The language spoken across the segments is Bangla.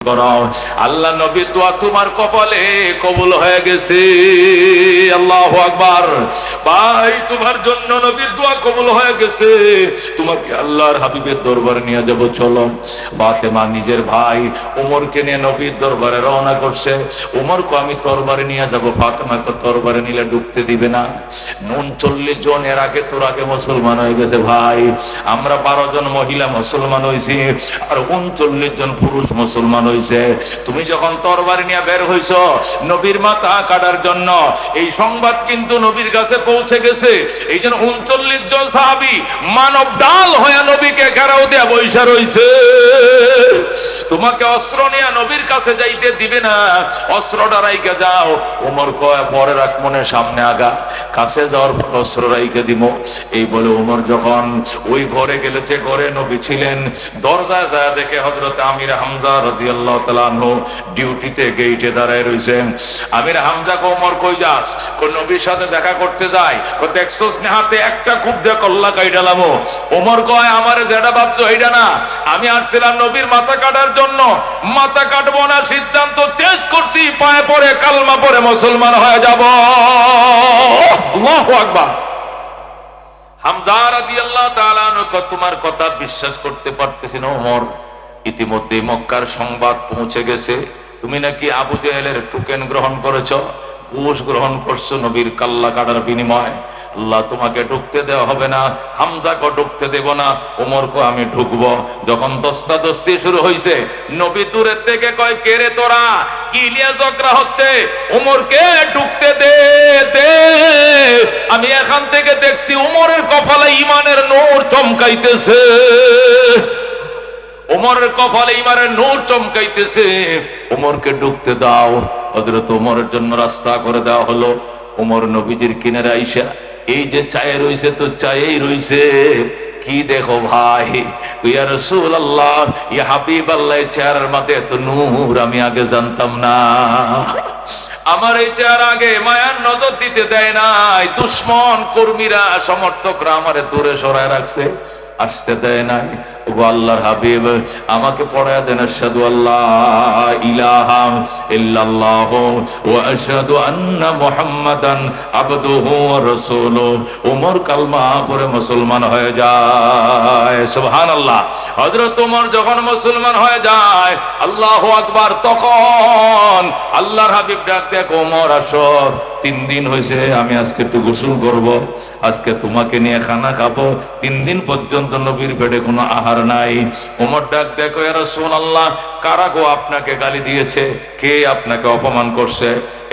করাও। আল্লাহ নবীর দোয়া তোমার কপালে কবুল হয়ে গেছে। আল্লাহু আকবার। ভাই তোমার জন্য নবীর দোয়া কবুল হয়ে গেছে। তোমাকে আল্লাহর হাবিবের দরবারে নিয়ে যাব। চলো। ফাতেমা নিজের ভাই ওমরকে নিয়ে নবীর দরবারে রওনা করছে। ওমরকে আমি তরবারে নিয়ে যাব। ফাতেমাকে তরবারে নিলে ঢুকতে দিবে না। 39 জন এর আগে তোর আগে মুসলমান হয়ে গেছে ভাই। আমরা 12 জন মহিলা মুসলমান হয়েছি আর 39 জন পুরুষ মুসলমান হয়েছে। তুমি যখন তরবারি নিয়ে বের হইছ নবীর মাথা কাটার জন্য, এই সংবাদ কিন্তু নবীর কাছে পৌঁছে গেছে। এই জন্য 39 জন সাহাবী মানব ডাল হয়ে নবীকে ঘেরাও দিয়ে বৈশা রইছে। তোমাকে অস্ত্র নিয়ে নবীর কাছে যাইতে দিবে না। অস্ত্রটা রাইকে যাও। ওমর কয় পরে রাখ, মনে সামনে আগা, কাছে যাওয়ার পর অস্ত্র রাইকে দিব। এই বলে ওমর যখন ওই ঘরে গেলে, যে ঘরে নবী ছিলেন, দরজায় যায় দেখে হযরত আমির হামজা রাদিয়াল্লাহু তাআলা আনহু ডিউটিতে গেটে দাঁড়ায় রইছেন। আমির হামজা কে ওমর কই যাস? কই নবীর সাথে দেখা করতে যাই। কই দেখছস না হাতে একটা খুব দিয়ে কল্লা কাইডালামো। ওমর কয় আমারে যেটা ভাবছো এইটা না, আমি আসছিলাম নবীর মাথা কাটার জন্য। মাথা কাটবো না, সিদ্ধান্ত চেঞ্জ করছি, পায়ে পড়ে কালমা পড়ে মুসলমান হয়ে যাব। আল্লাহু আকবার। হামজা রাদিয়াল্লাহু তাআলা আনহু তোমার কথা বিশ্বাস করতে পারতেছি না ওমর। ইতিমধ্যে মক্কার সংবাদ পৌঁছে গেছে তুমি নাকি আবু জেহেলের টোকেন গ্রহণ করেছো, ঘুষ গ্রহণ করছো নবীর কাল্লা কাটার বিনিময়ে। আল্লাহ তোমাকে ঢুকতে দেওয়া হবে না, হামজাকে ঢুকতে দেব না, ওমরকে আমি ঢুকবো। যখন দস্তাদস্তি শুরু হয়েছে, নবী দূরের থেকে কয় কে রে তোরা, কি নিয়ে ঝগড়া হচ্ছে? ওমরকে ঢুকতে দে দে। আমি এখান থেকে দেখছি ওমরের কপালে ঈমানের নূর চমকাইতেছে। ওমরের কপালে ঈমানের নূর চমকাইতেছে। ওমরকে ঢুকতে দাও। হযরত ওমরের জন্য রাস্তা করে দেওয়া হলো। ওমর নবীজির কিনারে আইসা এই যে চায়ে রইছে, তো চায়েই রইছে। কি দেখো ভাই, ইয়া রাসূলুল্লাহ, ইয়া হাবিবাল্লাহ, চেহারার মধ্যে এত নূর আমি আগে জানতাম না। আমার এই চেহারা আগে মায়ার নজর দিতে দেয় নাই। দুশ্মন কর্মীরা, সমর্থকরা আমারে দূরে সরায় রাখছে, আসতে দেয় নাই। ও আল্লাহর হাবিব, আমাকে পড়ায় দেন আশহাদু আল্লাহ ইলাহা ইল্লাল্লাহ ওয়া আশহাদু আন্না মুহাম্মাদান আবদুহু ওয়া রাসূলুহু। ওমর কালমা পড়ে মুসলমান হয়ে যায়। সুবহানাল্লাহ। হযরত ওমর যখন মুসলমান হয়ে যায়, আল্লাহু আকবার, তখন আল্লাহর হাবিব ডাক দেয়, ওমর আসো, 3 দিন হয়েছে আমি আজকে একটু গোসল করব, আজকে তোমাকে নিয়ে খানা খাবো। 3 দিন পর্যন্ত নবীর পেটে কোনো আহার নাই। ওমর ডাক দেখো, ইয়া রাসূলুল্লাহ, কারা গো আপনাকে গালি দিয়েছে? কে আপনাকে অপমান করছে?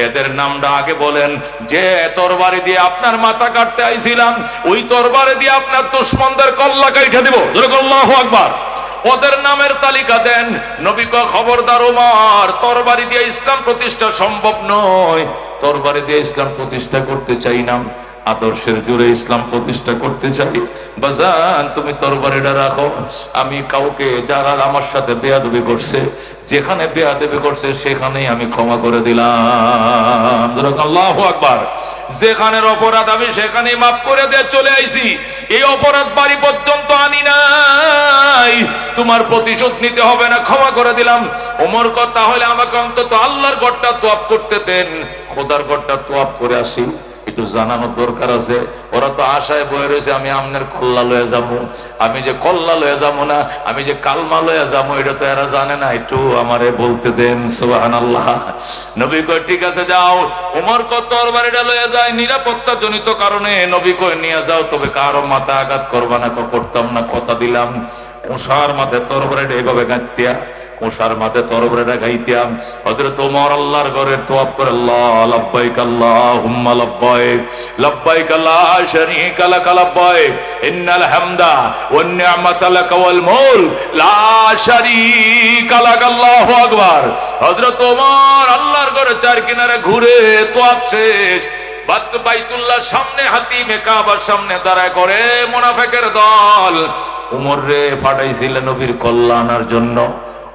এদের নামটা আগে বলেন। যে তরবারি দিয়ে আপনার মাথা কাটতে আইছিলাম, ওই তরবারি দিয়ে আপনার দুশমনদের কল্লা কাইটা দিব। আল্লাহু আকবার। ওদের নামের তালিকা দেন। নবী কয় খবরদার ওমর, তরবারি দিয়ে ইসলাম প্রতিষ্ঠা সম্ভব নয়। তরবারি দিয়ে ইসলাম প্রতিষ্ঠা করতে চাই না, আদর্শের জোরে ইসলাম প্রতিষ্ঠা করতে চাই। বাজান তুমি তরবারিটা রাখো। আমি কাউকে, যারা আমার সাথে বেয়াদবি করছে, যেখানে বেয়াদবি করছে সেখানেই আমি ক্ষমা করে দিলাম। আল্লাহু আকবার। যেখানের অপরাধ আমি সেখানেই মাফ করে দিয়ে চলে আইছি। এই অপরাধ বাড়ি পর্যন্ত আনি নাই। তোমার প্রতিশোধ নিতে হবে না, ক্ষমা করে দিলাম। ওমর কথা হলে আমাকে অন্তত আল্লাহর ঘরটা তোয়াব করতে দেন, খোদার ঘরটা তোয়াব করে আসি, একটু জানানোর দরকার আছে। ওরা তো আশায় বয়ে রয়েছে আমি আমনের কল্লা লয়ে যাবো। আমি যে কল্লা লয়ে যাবো না, আমি যে কালমা লয়ে যাবো, এটা তো এরা জানে না। একটু আমারে বলতে দেন। সুবহানাল্লাহ। নবী কয় ঠিক আছে যাও। ওমর কত তরবারিটা লয়ে যায় নিরাপত্তা জনিত কারণে। নবী কয় নিয়ে যাও, তবে কারো মাথা আঘাত করবা না। করতাম না, কথা দিলাম। কোষার মাঝে তরবারিটা এইভাবে গাইতিয়া, কোষার মাঝে তরবারিটা গাইতিয়া হযরত ওমর আল্লাহর ঘরের তওয়াফ করে, আল্লাহ লাব্বাইক আল্লাহুম্মা লাব্বাইক, লাব্বাইক লা শারীকা লাক লাব্বাইক, ইন্নাল হামদা ওয়ান নি'মাতা লাক ওয়াল মুলক লা শারীকা লাক। আল্লাহু আকবার। হযরত ওমর আল্লাহর ঘরের চার কিনারে ঘুরে তওয়াফ শেষ, বাইতুল্লাহর সামনে, হাতিমে কাবার সামনে দাঁড়ায় করে মুনাফিকের দল ওমর রে পাঠাইছিল নবীর কল্যাণের জন্য।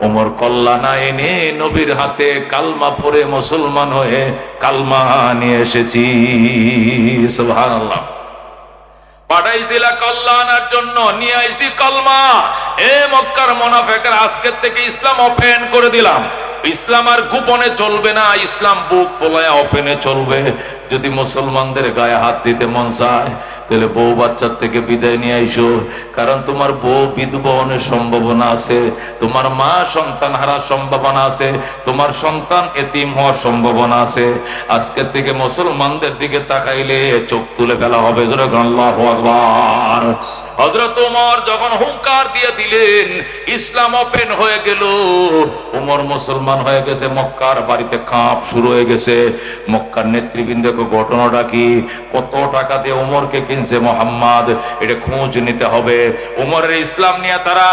ওমর কল্যাণ এনে নবীর হাতে কালমা পড়ে মুসলমান হয়ে কালমা নিয়ে এসেছি। সুবহানাল্লাহ। পাঠাইছিলা কল্যাণ আনার জন্য, নিয়ে আইছি কলমা। এ মক্কার মুনাফিকরা, আজকের থেকে ইসলাম ওপেন করে দিলাম। ইসলাম আর গোপনে চলবে না, ইসলাম বুক ফোলায়া ওপেনে চলবে। যদি মুসলমানদের গায়ে হাত দিতে মন চায়, তাহলে বউ বাচ্চার থেকে বিদায় নিয়ে আইসো। কারণ তোমার বউ বিধবা হওয়ার সম্ভাবনা আছে, তোমার মা সন্তান হারার সম্ভাবনা আছে, তোমার সন্তান এতিম হওয়ার সম্ভাবনা আছে। আজকের থেকে মুসলমানদের দিকে তাকাইলে চোখ তুলে ফেলা হবে। আল্লাহু আকবার। হযরত ওমর যখন হুঙ্কার দিয়ে দিলেন, ইসলাম ওপেন হয়ে গেল। ওমর মুসলমান হয়ে গেছে, মক্কার বাড়িতে কাঁপ শুরু হয়ে গেছে। মক্কার নেতৃবৃন্দ ঘটনাটা কি, কত টাকা দিয়ে ওমরকে কিনছে মোহাম্মদ, এটা খোঁজ নিতে হবে। ওমরের ইসলাম নিয়ে তারা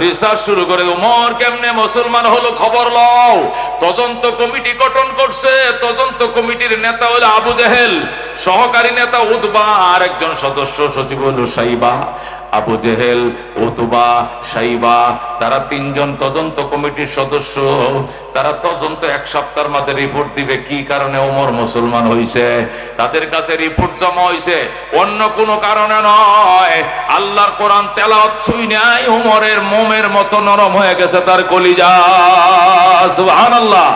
রিসার্চ শুরু করে, ওমর কেমনে মুসলমান হলো খবর লও। তদন্ত কমিটি গঠন করছে। তদন্ত কমিটির নেতা হলো আবু জেহেল, সহকারী নেতা উতবা, আর একজন সদস্য সচিব হলো সাইবা। আবু জেহেল, উতবা, সাইবা, তারা তিনজন তদন্ত কমিটির সদস্য। তারা তদন্ত এক সপ্তাহের মধ্যে রিপোর্ট দিবে কি কারণে ওমর মুসলমান হইছে। তাদের কাছে রিপোর্ট জমা হইছে অন্য কোনো কারণে নয়, আল্লাহর কোরআন তেলাওয়াত ছুঁই নাই, ওমরের মোমের মতো নরম হয়ে গেছে তার কলিজা। সুবহানাল্লাহ।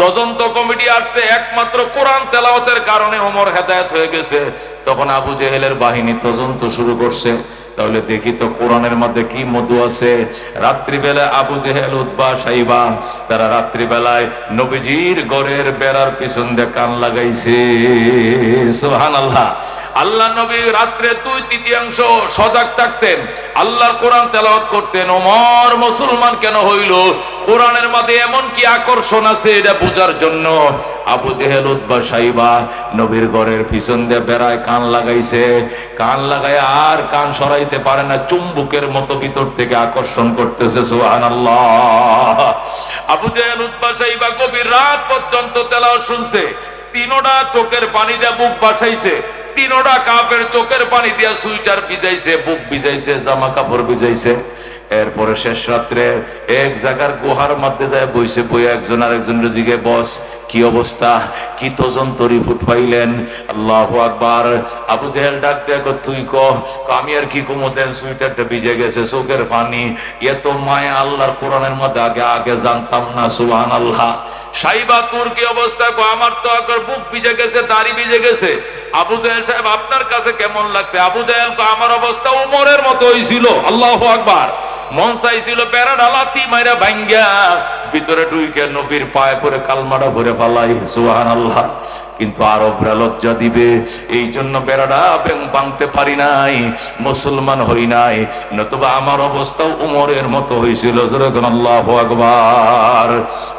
তদন্ত কমিটি আসছে একমাত্র কোরআন তেলাওয়াতের কারণে ওমর হেদায়েত হয়ে গেছে। তখন আবু জেহেলের বাহিনী তদন্ত শুরু করছে, তাহলে দেখি তো কোরআনের মধ্যে কি মধু আছে। রাত্রিবেলা আবু জেহেল, উতবা, সাইবা তারা রাত্রিবেলায় নবীজির ঘরের বেড়ার পিছন দিয়ে কান লাগাইছে। সুবহানাল্লাহ। আল্লাহ নবী রাত্রে 2/3 সজাগ থাকতেন, আল্লাহর কোরআন তেলাওয়াত করতেন। ওমর মুসলমান কেন হইল, কোরআনের মধ্যে এমন কি আকর্ষণ আছে এটা বোঝার জন্য আবু জেহেল, উতবা, সাইবা নবীর ঘরের পিছন দিয়ে বেড়ায় কান লাগাইছে। কান লাগায় আর কান সরাইতে পারে না, চুম্বকের মতো ভিতর থেকে আকর্ষণ করতেছে। সুবহানাল্লাহ। আবু জেহেল, উতবা, সাইবা গভীর রাত পর্যন্ত তেলাওয়াত শুনছে। তিনোটা চোখের পানি দিয়ে বুক বাসাইছে, তিনোটা কাপের চোখের পানি দিয়ে সুইটার ভিজাইছে, বুক ভিজাইছে, জামা কাপড় ভিজাইছে। এরপরে শেষ রাত্রে এক জায়গার গুহার মধ্যে যায় বইছে, বই একজন আরেকজনের দিকে, বস কি অবস্থা, কি তদন্ত রিপোর্ট পাইলেন? আল্লাহু আকবার। আবু জেহেল ডাক দেখো, তুই আমি আর কি কমো, দেন সুইটারটা ভিজে গেছে, চোখের পানি, এত মায়া আল্লাহর কোরআনের মধ্যে আগে জানতাম না। সুবহানাল্লাহ। সাইবা, তোর কি অবস্থা? আমার তো বুক ভিজে গেছে, দাড়ি ভিজে গেছে। আবু জেহেল সাহেব, আপনার কাছে কেমন লাগছে? আবু জেহেল, আমার অবস্থা উমরের মতো হয়েছিল। আল্লাহু আকবার। মন চাইছিল বেড়াটা লাথি মাইরা ভাঙ্গা ভিতরে ঢুইকে নবীর পায়ে পরে কালমাটা ভরে ফালাই। সুবহানাল্লাহ। কিন্তু আরবরা লজ্জা দিবে, এই জন্য বেড়াটা ভাঙতে পারি নাই, মুসলমান হই নাই, নতুবা আমার অবস্থাও উমরের মতো হয়েছিল। আল্লাহু আকবার।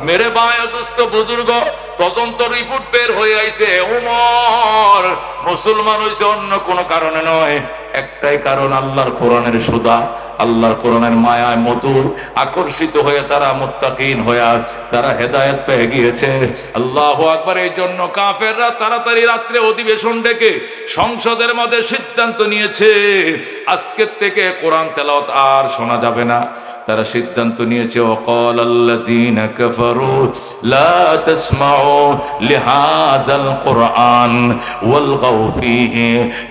মেরে বায় দুস্থ বুজুর্গ, তদন্ত রিপোর্ট বের হয়ে আইছে, উমর মুসলমান হয়েছে অন্য কোনো কারণে নয়, একটাই কারণ, আল্লাহর কোরআনের সুধা, আল্লাহর কোরআনের মায়ায় মধুর আকর্ষিত হয়ে তারা মুত্তাকিন হয়ে তারা হেদায়েত পেয়ে গিয়েছে। আল্লাহু আকবার। এই জন্য কাফেররা তাড়াতাড়ি রাত্রে অধিবেশন ডেকে সংসদের মধ্যে সিদ্ধান্ত নিয়েছে, আজকের থেকে কোরআন তেলাওয়াত আর শোনা যাবে না। তারা সিদ্ধান্ত নিয়েছে, ওয়াকাল আল্লাযীনা কাফারু লা তাসমাউ লিহাযাল কুরআন ওয়ালগাউ ফীহি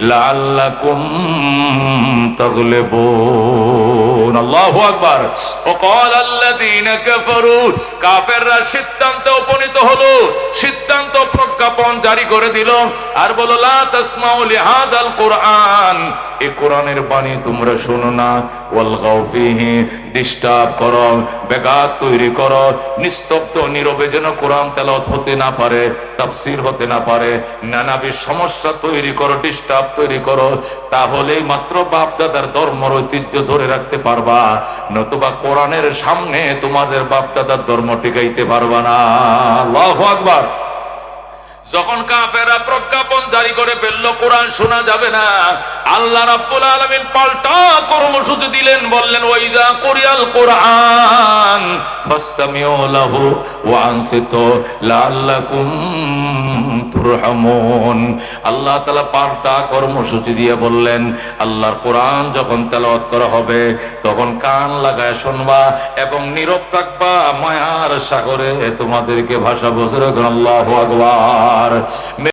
লাআল্লাকুম তাগলিবুন। আল্লাহু আকবার। ওয়াকাল আল্লাযীনা কাফারু, কাফেররা সিদ্ধান্তে উপনীত হলো, সিদ্ধান্ত প্রজ্ঞাপন জারি করে দিল, আর বলল, লা তাসমাউ লিহাযাল কুরআন, এই কোরআনের বাণী তোমরা শোনো না, ওয়ালগাউ ফীহি, ডিস্টার্ব করো, ব্যাঘাত তৈরি করো, নিস্তব্ধ নীরবে যেন কোরআন তেলাওয়াত হতে না পারে, তাফসীর হতে না পারে, নানাবিধ সমস্যা তৈরি করো, ডিস্টার্ব তৈরি করো, তাহলেই মাত্র বাপ দাদার ধর্মের ঐতিহ্য ধরে রাখতে পারবা, নতুবা কোরআনের সামনে তোমাদের বাপ দাদার ধর্ম টিকাইতে পারবা না। আল্লাহু আকবার। যখন কাফেররা প্রজ্ঞাপন জারি করে ফেলল কোরআন শোনা যাবে না, আল্লাহ রাব্বুল আলামিন পাল্টা কর্মসূচি দিলেন, বললেন, ওয়াইদা কুরিয়াল কুরআন ফাসতামিউ লাহু ওয়া আনসিতু লাআল্লাকুম তুরহামুন। আল্লাহ তাআলা পাল্টা কর্মসূচি দিয়ে বললেন, আল্লাহর কোরআন যখন তেলাওয়াত করা হবে তখন কান লাগায় শুনবা এবং নীরব থাকবা, মায়ার সাগরে তোমাদেরকে ভাসাবো। আল্লাহু আকবার।